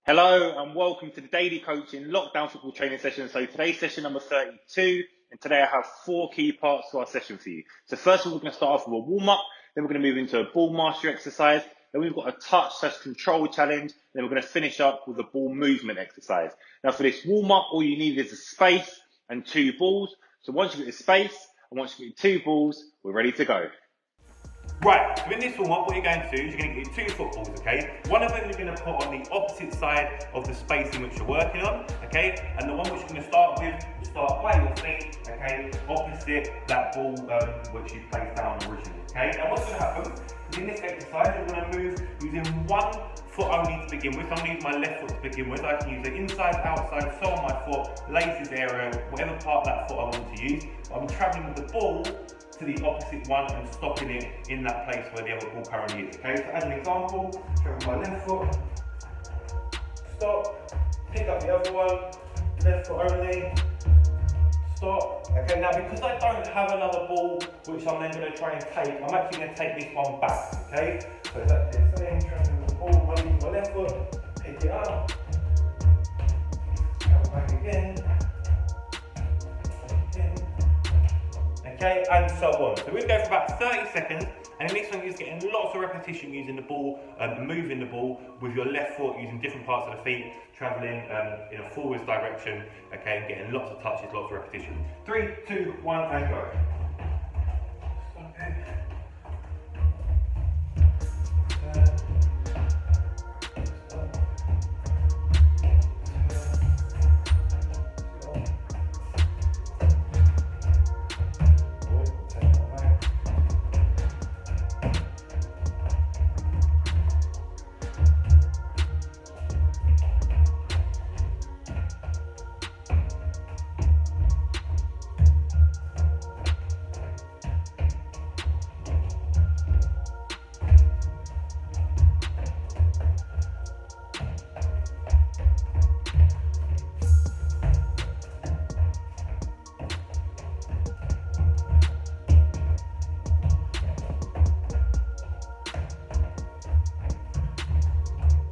Hello and welcome to the Daily Coaching Lockdown Football Training Session. So today's session number 32, and today I have 4 key parts to our session for you. So first of all, we're going to start off with a warm-up, then we're going to move into a ball mastery exercise, then we've got a touch/control challenge, then we're going to finish up with a ball movement exercise. Now for this warm-up, all you need is a space and 2 balls. So once you get the space and once you get 2 balls, we're ready to go. Right, so in this warm-up, what you're going to do is you're going to get 2 footballs, okay? One of them you're going to put on the opposite side of the space in which you're working on, okay? And the one which you're going to start with, will start by your feet, okay? Opposite that ball which you placed down originally, okay? Now what's going to happen is in this exercise, you're going to move using one foot only to begin with. I'm going to use my left foot to begin with. I can use the inside, outside, sole of my foot, laces area, whatever part of that foot I want to use. I'm travelling with the ball to the opposite one and stopping it in that place where the other ball currently is. Okay, so as an example, travel my left foot, stop, pick up the other one, left foot only, stop. Okay, now because I don't have another ball which I'm then going to try and take, I'm actually going to take this one back. Okay, so that's the same, traveling with the ball, one using my left foot, pick it up, travel back again. Okay, and so on. So we'll go for about 30 seconds, and in this one you're just getting lots of repetition using the ball, moving the ball with your left foot, using different parts of the feet, travelling in a forwards direction, okay, and getting lots of touches, lots of repetition. 3, 2, 1, and go. Stop it.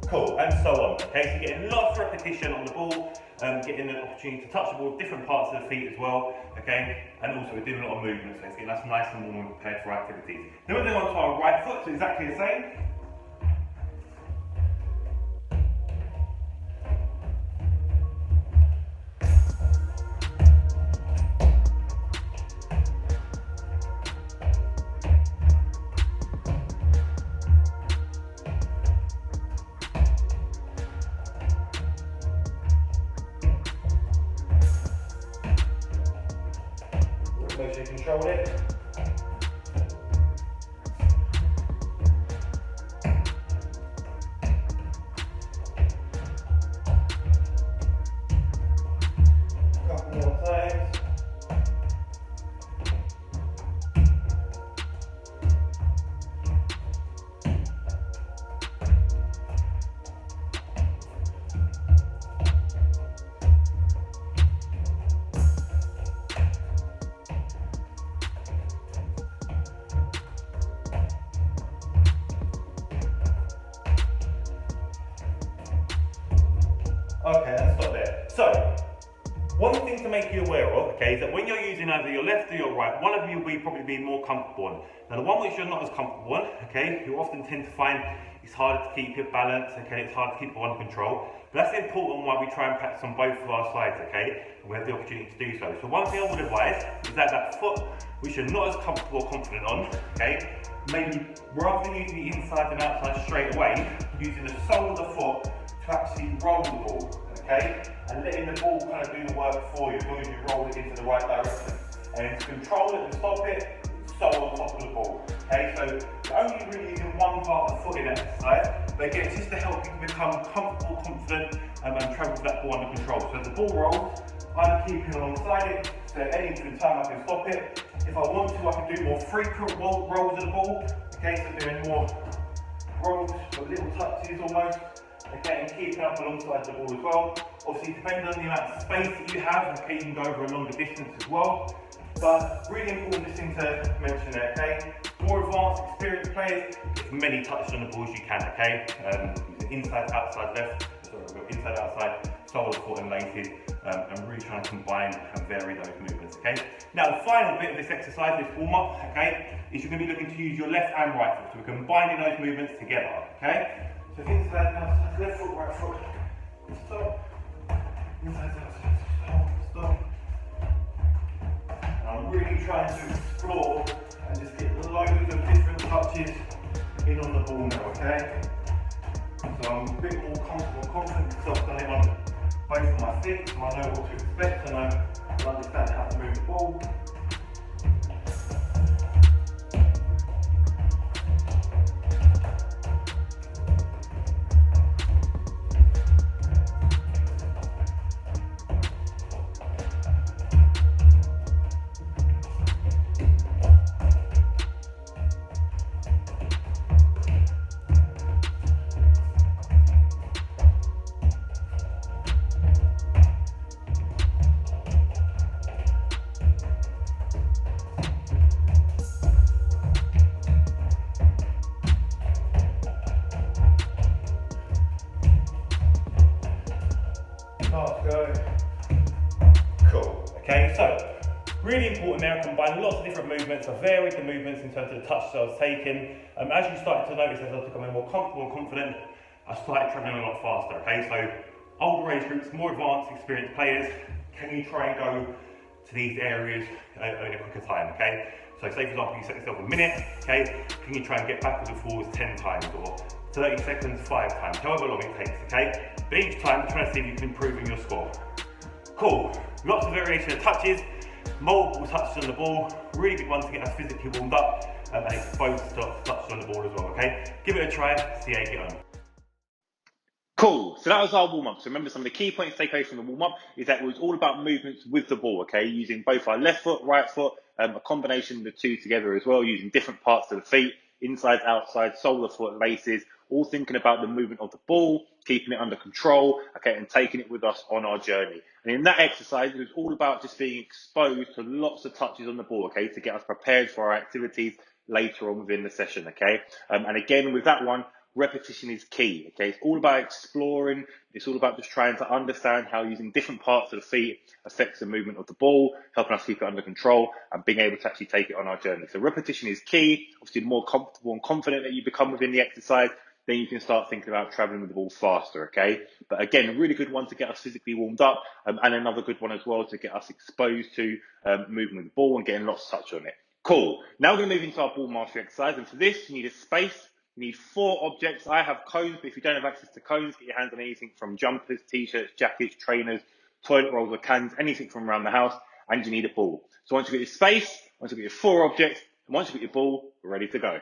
Cool, and so on. Okay, so you're getting lots of repetition on the ball, getting an opportunity to touch the ball with different parts of the feet as well, okay, and also we're doing a lot of movement, so it's getting us nice and warm and prepared for activities. Then we're going on to our right foot, so exactly the same. Make sure you control it. Couple more times. Okay, let's stop there. So, one thing to make you aware of, okay, is that when you're using either your left or your right, one of you will probably be more comfortable on. Now, the one which you're not as comfortable on, okay, you often tend to find it's harder to keep your balance, okay, it's hard to keep it under control. But that's important why we try and practice on both of our sides, okay, and we have the opportunity to do so. So one thing I would advise is that foot which you're not as comfortable or confident on, okay, maybe rather than using the inside and outside straight away, using the sole of the foot to actually roll the ball, okay? And letting the ball kind of do the work for you as long as you roll it into the right direction. And to control it and stop it, so on top of the ball, okay? So you're only really using one part of the foot in exercise, but again, it's just to help you become comfortable, confident, and travel with that ball under control. So as the ball rolls, I'm keeping alongside it, so at any given time I can stop it. If I want to, I can do more frequent rolls of the ball, okay? So doing more rolls, with little touches almost. Okay, and keeping up alongside the ball as well. Obviously, depending on the amount of space that you have, okay, you can go over a longer distance as well. But really important thing to mention there, okay? More advanced, experienced players, get as many touches on the ball as you can, okay? Inside, outside, left, sorry, solid foot and laces, and really trying to combine and vary those movements, okay? Now the final bit of this exercise, this warm up, okay, is you're going to be looking to use your left and right foot, so we're combining those movements together, okay? So inside, outside, left foot, right foot, stop, inside, outside, stop. And I'm really trying to explore and just get loads of different touches in on the ball now, okay? So I'm a bit more comfortable and confident because I've done it on both of my feet, so I know what to expect and I understand how to move the ball. Go. Cool. Okay, so really important now, combine lots of different movements. I varied the movements in terms of the touches I was taking. As you started to notice, as I was becoming more comfortable and confident, I started travelling a lot faster. Okay, so older age groups, more advanced, experienced players, can you try and go to these areas in a quicker time? Okay, so say for example you set yourself a minute. Okay, can you try and get backwards and forwards 10 times or 30 seconds 5 times, however long it takes, okay? But each time, trying to see if you can improve in your score. Cool, lots of variation of touches, multiple touches on the ball, really good one to get us physically warmed up and exposed to touches on the ball as well, okay? Give it a try, see how you get on. Cool, so that was our warm-up. So remember, some of the key points to take away from the warm-up is that it was all about movements with the ball, okay? Using both our left foot, right foot, a combination of the two together as well, using different parts of the feet, inside, outside, sole of the foot, laces, all thinking about the movement of the ball, keeping it under control, okay, and taking it with us on our journey. And in that exercise, it was all about just being exposed to lots of touches on the ball, okay, to get us prepared for our activities later on within the session, okay? And again, with that one, repetition is key, okay? It's all about exploring. It's all about just trying to understand how using different parts of the feet affects the movement of the ball, helping us keep it under control and being able to actually take it on our journey. So repetition is key. Obviously, the more comfortable and confident that you become within the exercise, then you can start thinking about traveling with the ball faster, okay? But again, a really good one to get us physically warmed up, and another good one as well to get us exposed to moving with the ball and getting lots of touch on it. Cool. Now we're going to move into our ball mastery exercise, and for this, you need a space. You need 4 objects. I have cones, but if you don't have access to cones, get your hands on anything from jumpers, t-shirts, jackets, trainers, toilet rolls or cans, anything from around the house, and you need a ball. So once you've got your space, once you've got your 4 objects, and once you've got your ball, we're ready to go.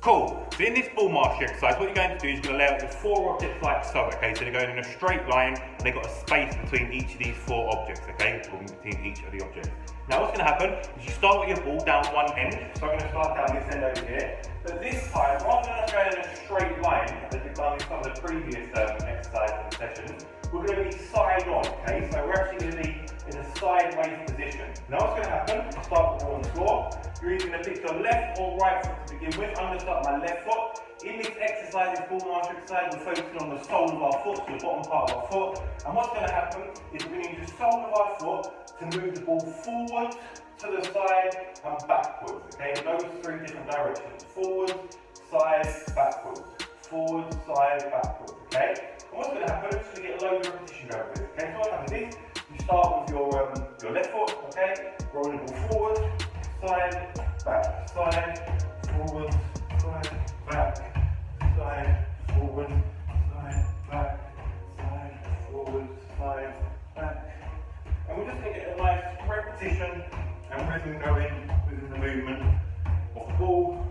Cool. So in this ball mastery exercise, what you're going to do is you're going to lay out your 4 objects like so, okay? So they're going in a straight line, and they've got a space between each of these 4 objects, okay? Between each of the objects. Now what's going to happen is you start with your ball down one end. So I'm going to start down this end over here. But this time, rather than us going in a straight line, as we've done in some of the previous exercises and sessions, we're going to be side on, okay? So we're actually going to be in a sideways position. Now what's going to happen, start with the ball on the floor. You're either going to pick your left or right foot to begin with. I'm going to start my left foot. In this exercise, this ball mastery exercise, we're focusing on the sole of our foot, so the bottom part of our foot. And what's going to happen is we're going to use the sole of our foot to move the ball forward, to the side, and backwards. Okay, in those 3 different directions. Forward, side, backwards. Forward, side, backwards. Okay? And what's going to happen is we're going to get loads of repetition going with this. Okay, so what happens is you start with your left foot, okay? Rolling the ball forward, side, back, side, forward, side, back, side, forward, side, back, side, forward, side, back. And we're just going to get a nice repetition and rhythm going within the movement of the ball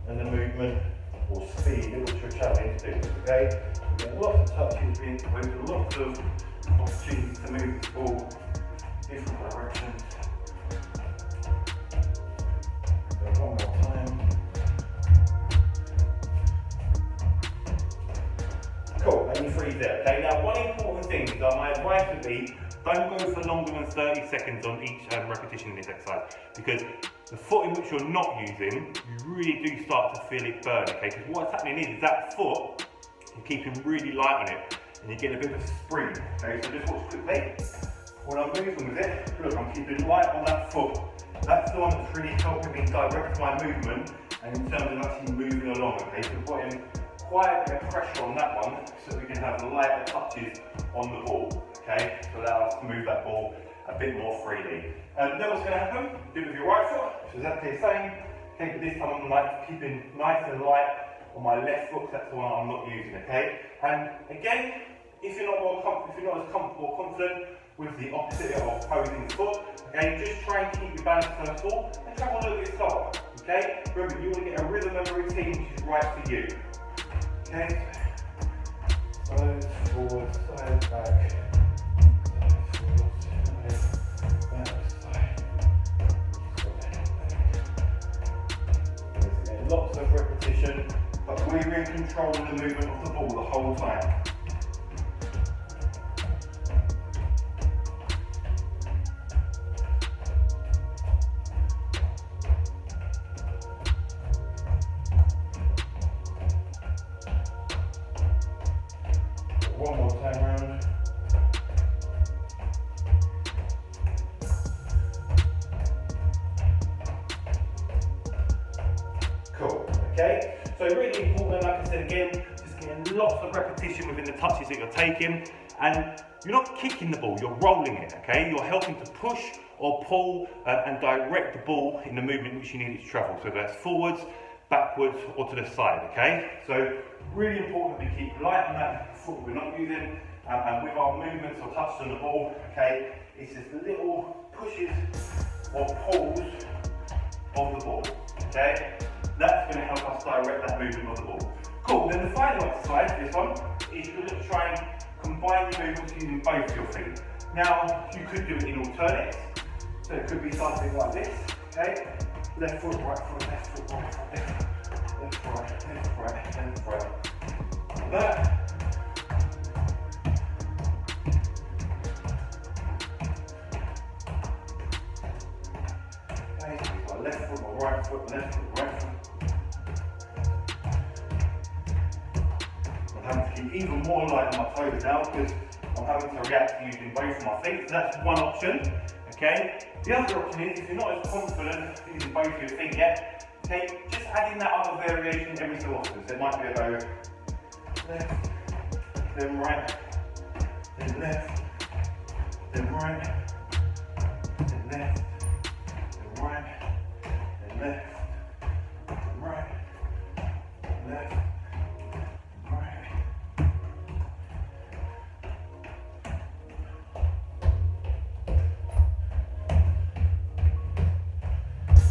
and the movement or speed, which we're challenged to do, okay? We get lots of touches being exposed, lots of opportunities to move the ball in different directions. So one more time. Cool, and you freeze there, okay? Now one important thing is that my advice would be don't go for longer than 30 seconds on each repetition in this exercise, because the foot in which you're not using, you really do start to feel it burn, okay? Because what's happening is that foot, you're keeping really light on it, and you're getting a bit of a spring. Okay, so just watch quickly. When I'm moving with it, look, I'm keeping light on that foot. That's the one that's really helping me direct my movement and in terms of actually moving along, okay? So putting quite a bit of pressure on that one so we can have lighter touches on the ball, okay? To allow us to move that ball a bit more freely. Then what's going to happen? Do it with your right foot, which is exactly the same. Okay, but this time I'm like keeping nice and light on my left foot, that's the one I'm not using, okay? And again, if you're not as comfortable or confident with the opposite of opposing foot, okay, just try and keep your balance first of all and travel a little bit slower, okay? Remember, you want to get a rhythm and routine which is right for you, okay? Side, forward, side, back, side, forward, side, back, side, side. Lots of repetition, but we're in control of the movement of the ball the whole time. One more time round. Cool, okay? So really important, like I said again, just getting lots of repetition within the touches that you're taking, and you're not kicking the ball, you're rolling it, okay? You're helping to push or pull and direct the ball in the movement which you need it to travel. So that's forwards, backwards, or to the side, okay? So really important that we keep light on that foot we're not using, and with our movements or touches on the ball, okay, it's just little pushes or pulls of the ball, okay? That's going to help us direct that movement of the ball. Cool, then the final exercise, this one, is you're going to try and combine your movements using both your feet. Now, you could do it in alternates, so it could be something like this, okay? Left foot, right foot, left foot, right foot, left, right, left, right, left, right. Like that. Okay, so my left foot, my right foot, left foot, right foot. I'm having to keep even more light on my toes now because I'm having to react to using both of my feet. So that's one option, okay? The other option is, if you're not as confident using both of your feet yet, okay, just add in that other variation every so often. So it might be a go left, then right, then left, then right, then left, then right, then left, then right, then left, right.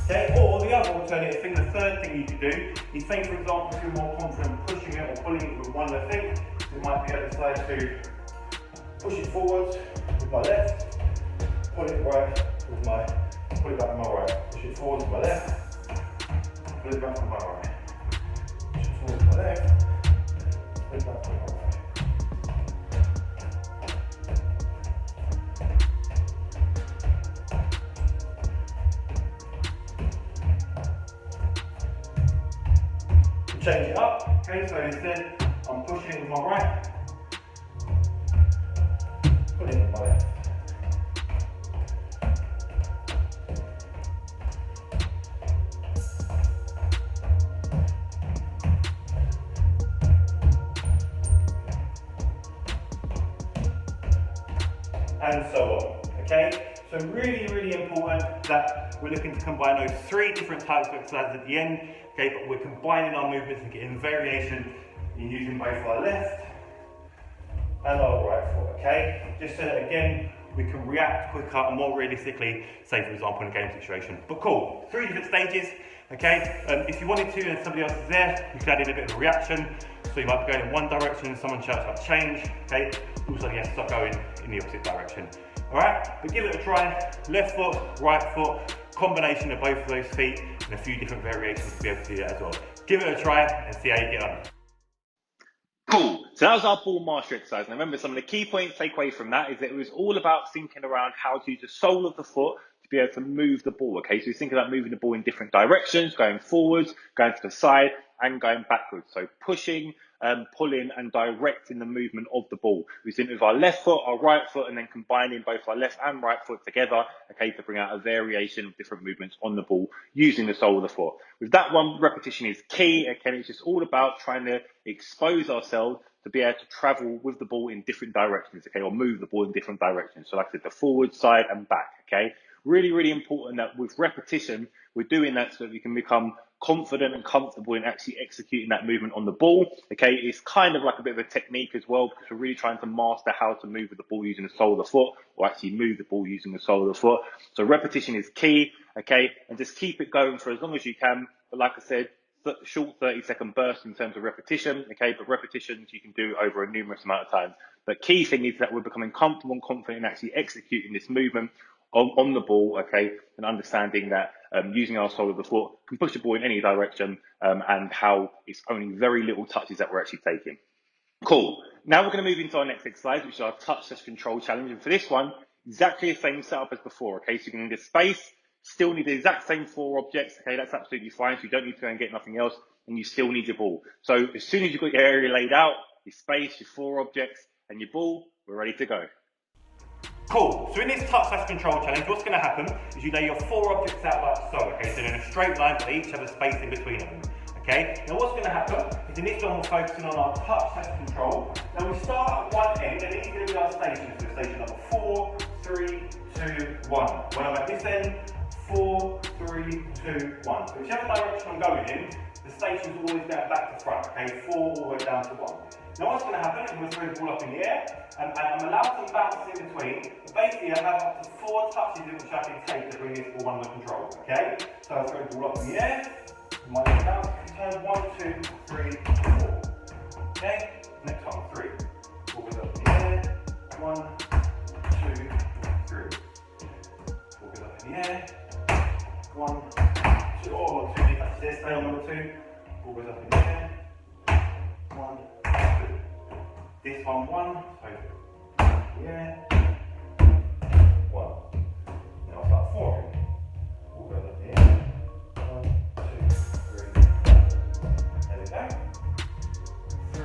Okay, or the other alternative thing, the third thing you could do is, say for example, if you're more confident pushing it or pulling it with one left feet, you might be able to decide to push it forwards with my left, pull it right with my, pull it back with my right, push it forwards with my left, pull it back with my right, push it forwards with my left, pull it back with my right. Change it up, okay, so instead I'm pushing it with my right, pulling it with my left. And so on, okay? So really, really important that we're looking to combine those three different types of exercises at the end, okay, but we're combining our movements and getting variation in using both our left and our right foot, okay? Just so that, again, we can react quicker and more realistically, say for example in a game situation. But cool, three different stages, okay? If you wanted to and somebody else is there, you could add in a bit of a reaction. So you might be going in one direction and someone shouts out change, okay? Also you have to start going in the opposite direction. All right, but give it a try. Left foot, right foot, combination of both of those feet and a few different variations to be able to do that as well. Give it a try and see how you get on. Cool. So that was our ball master exercise. And remember, some of the key points take away from that is that it was all about thinking around how to use the sole of the foot to be able to move the ball. Okay, so you think about moving the ball in different directions, going forwards, going to the side, and going backwards. So pushing pulling and directing the movement of the ball. We're doing it with our left foot, our right foot, and then combining both our left and right foot together, okay, to bring out a variation of different movements on the ball using the sole of the foot. With that one, repetition is key. Okay, it's just all about trying to expose ourselves to be able to travel with the ball in different directions, okay, or move the ball in different directions. So like I said, the forward, side, and back, okay? Really, really important that with repetition, we're doing that so that we can become confident and comfortable in actually executing that movement on the ball, okay? It's kind of like a bit of a technique as well, because we're really trying to master how to move with the ball using the sole of the foot, or actually move the ball using the sole of the foot. So repetition is key, okay? And just keep it going for as long as you can. But like I said, short 30-second bursts in terms of repetition, okay, but repetitions you can do over a numerous amount of times. But key thing is that we're becoming comfortable and confident in actually executing this movement on the ball, okay, and understanding that using our sole of the foot can push the ball in any direction, and how it's only very little touches that we're actually taking. Cool. Now we're going to move into our next exercise, which is our touch slash control challenge. And for this one, exactly the same setup as before, okay, so you can need a space. Still need the exact same 4 objects, okay, that's absolutely fine, so you don't need to go and get nothing else, and you still need your ball. So as soon as you've got your area laid out, your space, your 4 objects, and your ball, we're ready to go. Cool, so in this touch slash control challenge, what's going to happen is you lay your 4 objects out like so, okay, so they're in a straight line, but they each have a space in between them, okay? Now what's going to happen is in this one we're focusing on our touch slash control. Now we start at one end, and these are going to be our stations, so station number 4, 3, 2, 1. When I'm at this end, 4, 3, 2, 1. So whichever direction I'm going in, the station's always going back to front, okay? 4 all the way down to 1. Now what's going to happen is I'm going to throw the ball up in the air, and I'm allowed some bounces in between, but basically I have up to 4 touches in which I can take to bring this ball under control, okay? So I'll throw the ball up in the air, my bounce, turn 1, 2, 3, 4. Okay? Next one, 3. Ball goes up in the air, 1, 2, 3. Ball goes up in the air. 1, 2, oh, 2 big touches there, stay on number 2. Ball goes up in the air. 1, 2. This one, 1, so yeah. 1. Now I'll start 4 again. Ball goes up in the air. 1, 2, 3. There we go. 3.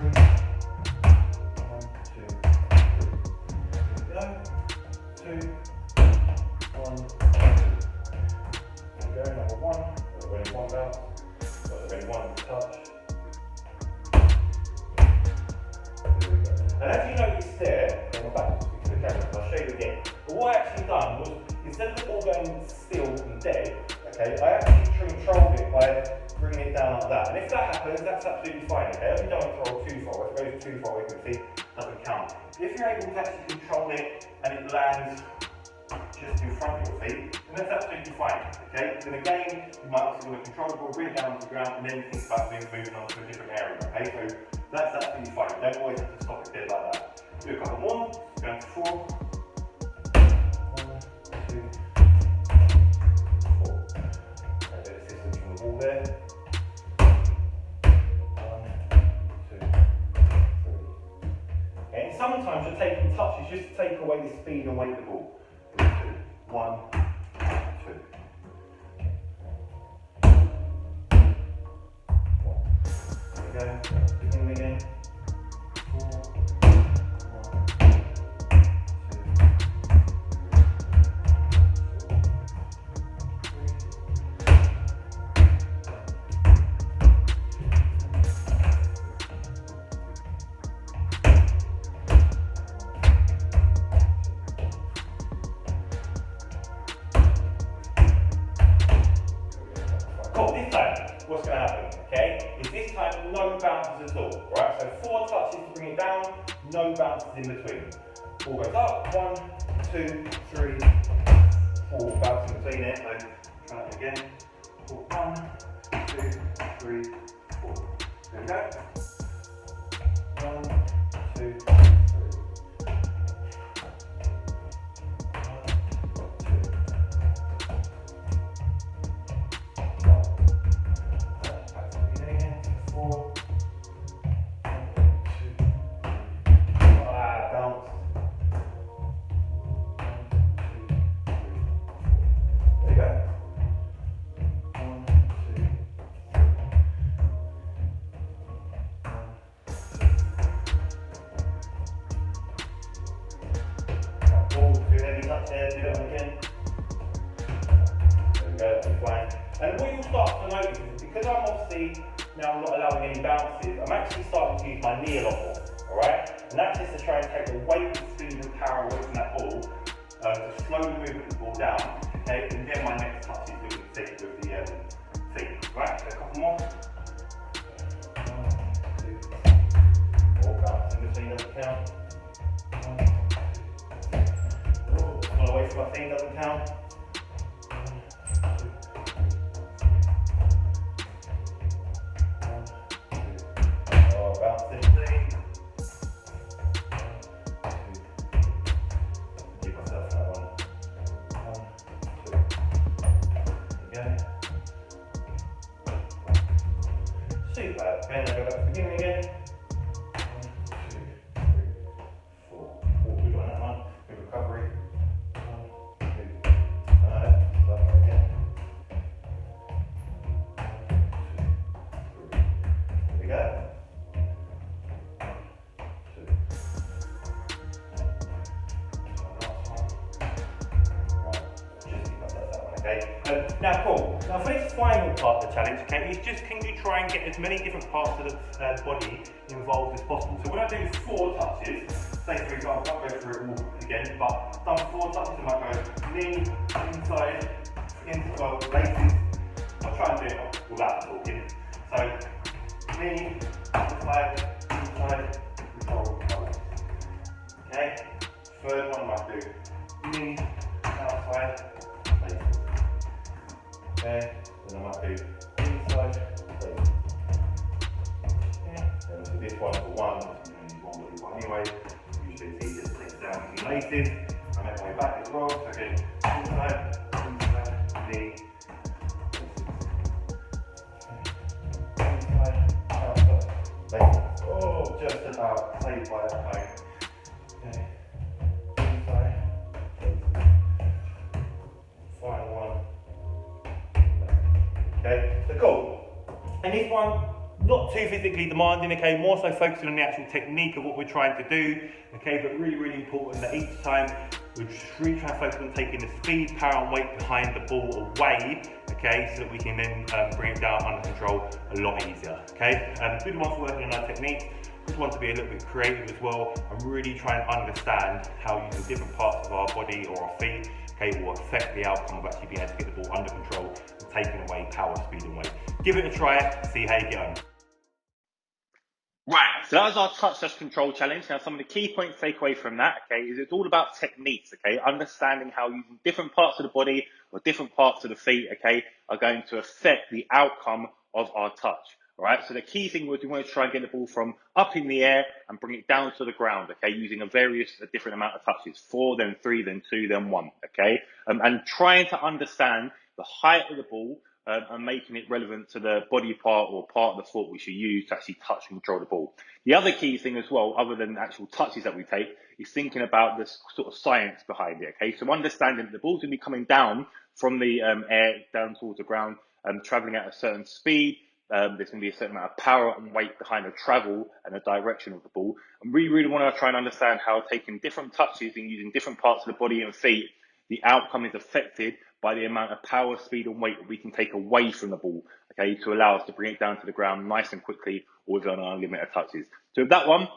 1, 2, 3. There we go. 2. 1. Number 1, got only 1 bounce, got only 1 touch. There we go. And as you notice there, on the back to the camera, I'll show you again. But what I actually done was, instead of the ball going still and dead, okay, I actually controlled it by bringing it down like that. And if that happens, that's absolutely fine, okay? If you don't want to throw too far, if it goes too far, you can see it doesn't count. If you're able to actually control it and it lands just in front of your feet, and that's absolutely fine, okay? Then again, you might also want to control the ball, bring it down to the ground, and then think about moving on to a different area, okay? So that's absolutely fine. You don't always have to stop it dead like that. Do a couple more, going to 4. 1, 2, 4. A bit of assistance from the ball there. 1, 2, 3. And sometimes you're taking touches just to take away the speed and weight of the ball. 1, 2. 1. There we go. Beginning again. 4. 1, 2. 3. Cool, this time, what's going to happen, okay, is this time no bounces at all, right? So 4 touches to bring it down, no bounces in between. Ball goes up, 1, 2, 3, 4, bounce in between it, so try that again. 1, 2, 3, 4. There we go. 1, 2, 3. 1, 2. Right there, do that one again. There we go, that's fine. And what you'll start to notice is because I'm obviously now not allowing any bounces, I'm actually starting to use my knee a lot more, alright? And that's just to try and take the weight, speed and power away from that ball, to slowly move the ball down, okay? And then my next touch is doing the same with the feet, right? So a couple more. 1, 2, 4, bouncing between doesn't count. 1, 2, pull away from my feet doesn't count. 2. Okay, now go back to the beginning again. 1, 2, 3, 4. Oh, good on that one. Good recovery. 1, 2. Start again. 1, 2, 3. There we go. 1, 2. Okay. Now, cool. Now, for this final part of the challenge, okay, is just can you try and get as many different parts of the body involved as possible. So when I do 4 touches, say for example, I'll go through it all again, but I've done 4 touches, I might go knee, inside, laces. I'll try and do it without talking. So knee, inside, control. Okay. Third one I might do knee, outside. Okay, then I might do inside, okay, then do this one for 1, anyway, usually it's easier to take it down using laces. I make my way back as well, so again, inside, knee, inside, outside, laces. Oh, just about saved by that time. Okay, inside, final one. Okay, so cool. And this one, not too physically demanding, okay, more so focusing on the actual technique of what we're trying to do, okay, but really, really important that each time we're just really trying to focus on taking the speed, power and weight behind the ball away, okay, so that we can then bring it down under control a lot easier, okay. Good one for working on our technique, good one to be a little bit creative as well, and really try and understand how using different parts of our body or our feet, okay, will affect the outcome of actually being able to get the ball under control and taking away power, speed and weight. Give it a try, see how you get on. Right, so that was our touch control challenge. Now, some of the key points to take away from that, okay, is it's all about techniques, okay, understanding how using different parts of the body or different parts of the feet, okay, are going to affect the outcome of our touch. All right, so the key thing was we want to try and get the ball from up in the air and bring it down to the ground, okay, using a different amount of touches, 4, then 3, then 2, then 1, okay, and trying to understand the height of the ball and making it relevant to the body part or part of the foot we should use to actually touch and control the ball. The other key thing as well, other than the actual touches that we take, is thinking about this sort of science behind it, okay, so understanding that the ball's going to be coming down from the air down towards the ground, traveling at a certain speed. There's going to be a certain amount of power and weight behind the travel and the direction of the ball. And we really want to try and understand how taking different touches and using different parts of the body and feet, the outcome is affected by the amount of power, speed and weight that we can take away from the ball, okay, to allow us to bring it down to the ground nice and quickly or with unlimited touches. So with that one,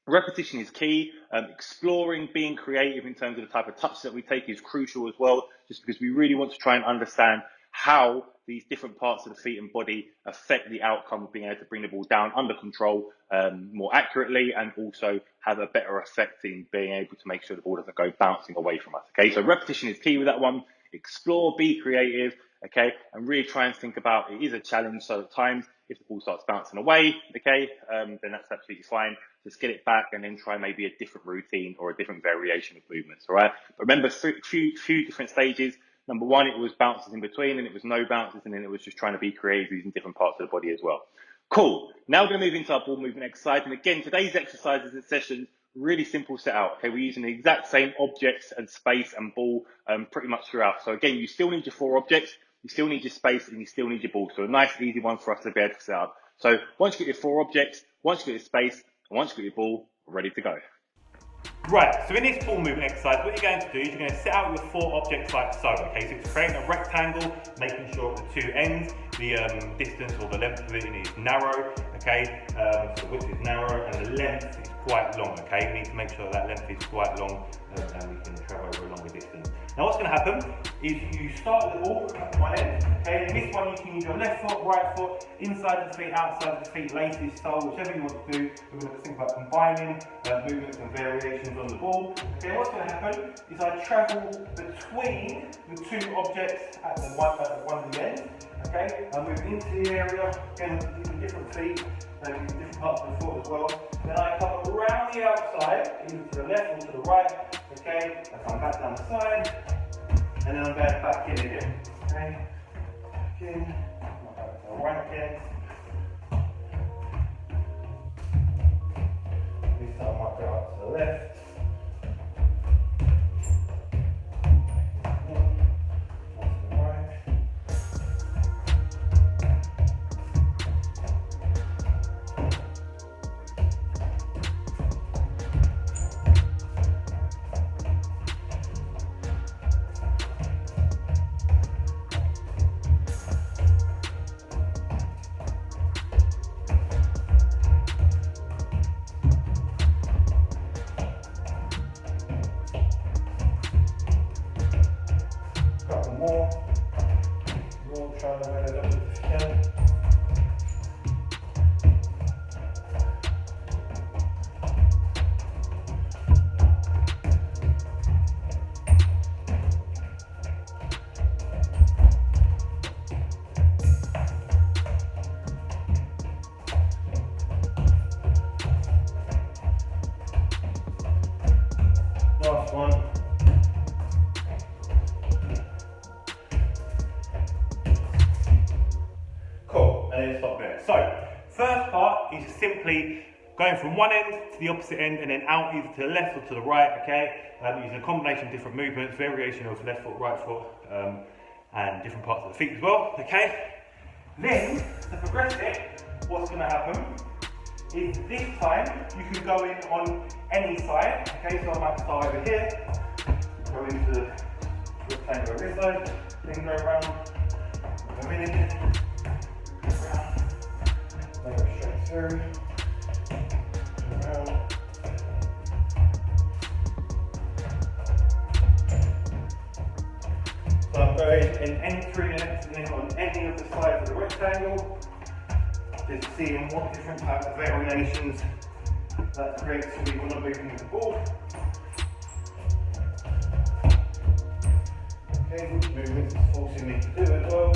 repetition is key. Exploring, being creative in terms of the type of touches that we take is crucial as well, just because we really want to try and understand how these different parts of the feet and body affect the outcome of being able to bring the ball down under control more accurately, and also have a better effect in being able to make sure the ball doesn't go bouncing away from us. Okay, so repetition is key with that one. Explore, be creative, okay, and really try and think about it is a challenge. So at times, if the ball starts bouncing away, okay, then that's absolutely fine. Just get it back and then try maybe a different routine or a different variation of movements. All right, but remember, few different stages. Number one, it was bounces in between, and it was no bounces, and then it was just trying to be creative using different parts of the body as well. Cool. Now we're going to move into our ball movement exercise. And again, today's exercises and sessions, really simple set out. Okay, we're using the exact same objects and space and ball pretty much throughout. So again, you still need your 4 objects, you still need your space, and you still need your ball. So a nice, easy one for us to be able to set up. So once you get your 4 objects, once you get your space, and once you get your ball, we're ready to go. Right, so in this ball movement exercise, what you're going to do is you're going to set out your 4 objects like so, okay? So it's creating a rectangle, making sure at the 2 ends, the distance or the length of it is narrow, okay? So the width is narrow and the length is quite long, okay? We need to make sure that length is quite long and we can travel over a longer distance. Now what's going to happen is you start the ball at one end, okay? In this one you can use your left foot, right foot, inside the feet, outside the feet, laces, style, whichever you want to do. We're going to think about combining movements and variations on the ball. Okay, what's going to happen is I travel between the 2 objects at one of the ends. Okay, I move into the area, again using different feet, using different parts of the foot as well. Then I come around the outside, either to the left or to the right. Okay, I come back down the side, and then I'm going back in again. Okay, back in, back to the right again. This time I might go up to the left. More trying to run it up if you can. Last one. And then stop there. So, first part is simply going from one end to the opposite end and then out either to the left or to the right, okay? Using a combination of different movements, variation of left foot, right foot, and different parts of the feet as well, okay? Then, to progress it, what's going to happen is this time you can go in on any side, okay? So I might start over here, go into the rectangle on this side, then go around, go in again. Go straight through, around. So I'm going in entry and exiting on any of the sides of the rectangle, just seeing what different types of variations that creates when you want to move with the ball. Okay, which movements it's forcing me to do as well.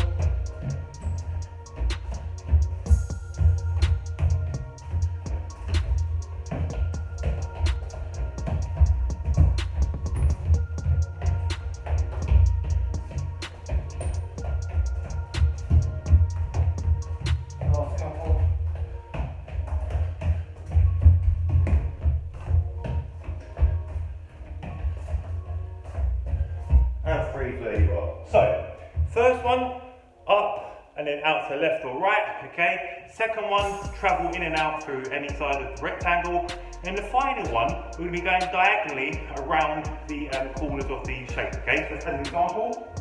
And freeze where you are. So, first one, up and then out to the left or right, okay? Second one, travel in and out through any side of the rectangle. And the final one, we're going to be going diagonally around the corners of the shape, okay? So as an example,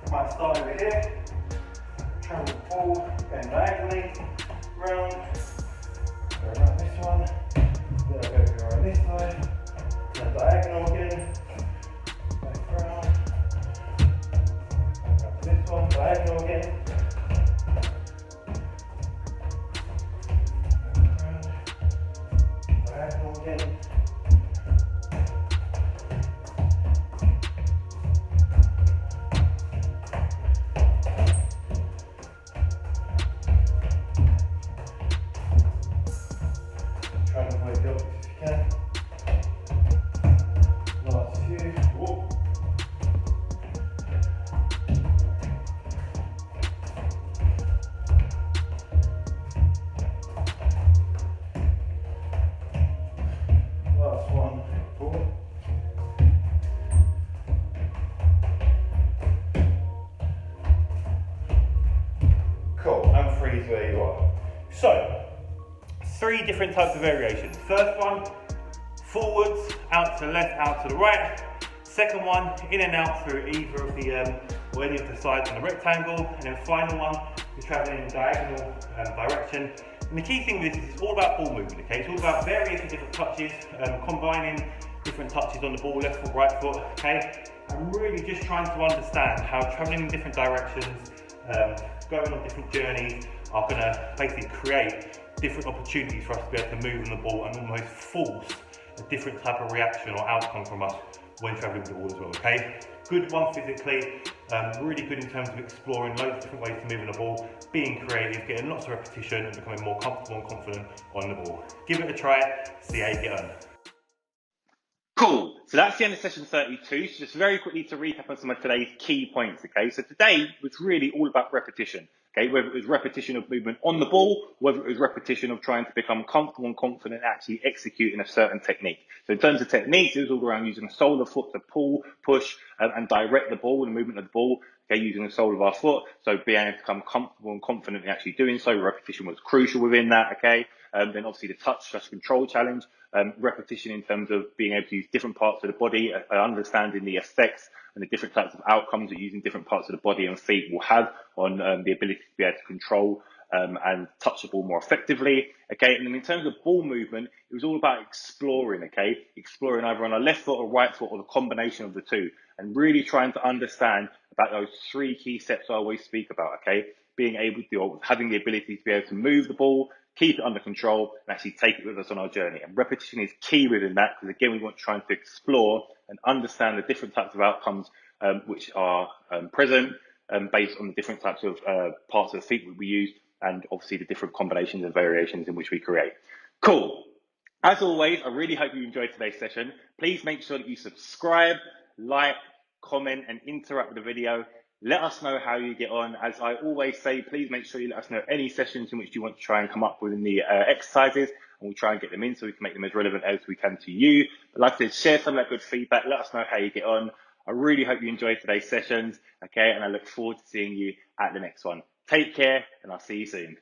I might start over here, travel the ball, going diagonally, round, go around this one, then I'll go around this side, then diagonal again, back round. This one, diagonal again. Diagonal again. Try to avoid the opposite if you can. Last few. Whoa. Last one, cool. Cool, and freeze where you are. So, 3 different types of variations. First one, forwards, out to the left, out to the right. Second one, in and out through either of the or any of the sides on the rectangle. And then final one, you're traveling in diagonal direction. And the key thing with this is it's all about ball movement, okay? It's all about various different touches, combining different touches on the ball, left foot, right foot, okay? I'm really just trying to understand how traveling in different directions, going on different journeys are gonna basically create different opportunities for us to be able to move on the ball and almost force a different type of reaction or outcome from us when traveling with the ball as well, okay? Good one physically, really good in terms of exploring loads of different ways to move on the ball, being creative, getting lots of repetition and becoming more comfortable and confident on the ball. Give it a try, see how you get on. Cool. So that's the end of session 32. So just very quickly to recap on some of today's key points, okay? So today was really all about repetition, okay? Whether it was repetition of movement on the ball, whether it was repetition of trying to become comfortable and confident actually executing a certain technique. So in terms of techniques, it was all around using the sole of the foot to pull, push, and direct the ball, the movement of the ball, okay, using the sole of our foot. So being able to become comfortable and confident in actually doing so. Repetition was crucial within that, okay? Then obviously the touch/control challenge, repetition in terms of being able to use different parts of the body, understanding the effects and the different types of outcomes that using different parts of the body and feet will have on the ability to be able to control and touch the ball more effectively, okay? And then in terms of ball movement, it was all about exploring, okay? Exploring either on a left foot or right foot or the combination of the two, and really trying to understand about those three key steps I always speak about, okay? Being able to, or having the ability to be able to move the ball, keep it under control, and actually take it with us on our journey. And repetition is key within that, because again, we want to try to explore and understand the different types of outcomes which are present based on the different types of parts of the feet that we use, and obviously the different combinations and variations in which we create. Cool. As always, I really hope you enjoyed today's session. Please make sure that you subscribe, like, comment, and interact with the video. Let us know how you get on. As I always say, please make sure you let us know any sessions in which you want to try and come up with in the exercises, and we'll try and get them in so we can make them as relevant as we can to you. But like I said, share some of that good feedback. Let us know how you get on. I really hope you enjoyed today's sessions, okay? And I look forward to seeing you at the next one. Take care, and I'll see you soon.